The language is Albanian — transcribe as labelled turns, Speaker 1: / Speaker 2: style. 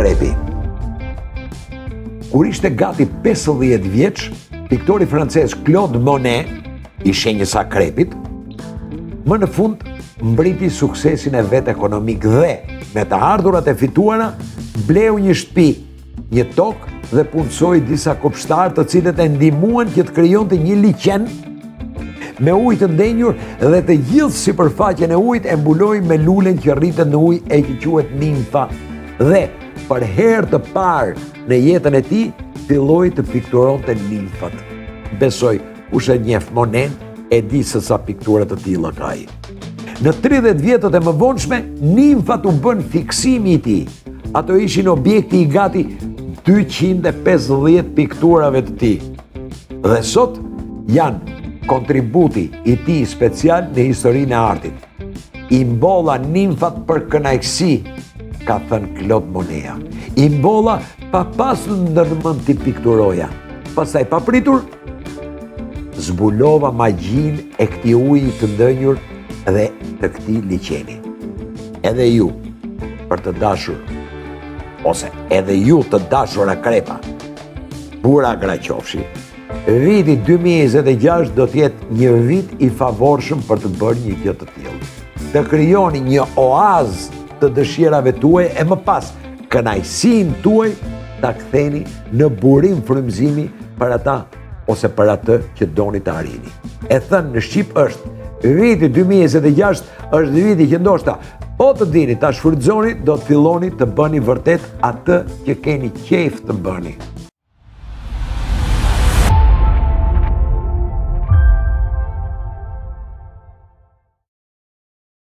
Speaker 1: Krepi. Kur ishte gati 50 vjeç, piktori francez Claude Monet, i shenjës së Krepit, më në fund mbriti suksesin e vet ekonomik dhe me të ardhurat e fituara bleu një shtëpi, një tokë dhe punësoi disa kopshtarë të cilët e ndihmuan që të krijonte një liqen me ujë të ndenjur dhe të gjithë sipërfaqen e ujit e mbuloi me lulen që rritet në ujë e që quhet nimfa. Dhe për herë të parë në jetën e tij filloi të pikturonte nimfat. Besoj kush e njeh Monet e di se sa piktura të tilla ka ai. Në 30 vjetët e mëvonshme, nimfat u bën fiksimi i tij. Ato ishin objekti i gati 250 pikturave të tij. Dhe sot janë kontributi i tij special në historinë e artit. I mbolla nimfat për kënaqësi, ka thënë Claude Monet. I mbolla pa pasur ndërmend t'i pikturoja. Pastaj papritur, zbulova magjin e këtij uji të ndënjur dhe të këtij liqeni. Edhe ju, për të dashur, ose edhe ju të dashura Krepa, bura graqofshi, viti 2026 do t'jetë një vit i favorshëm për të bërë një gjë të tillë. Të krijoni një oazë të dëshirave tuaj e më pas kënaqësinë tuaj ta ktheni në burim frymëzimi për ata ose për atë që doni të arrini. E thënë në Shqip është viti 2026 është viti që ndoshta po të dini ta shfrytëzoni, do të filloni të bëni vërtet atë që keni qejf të bëni.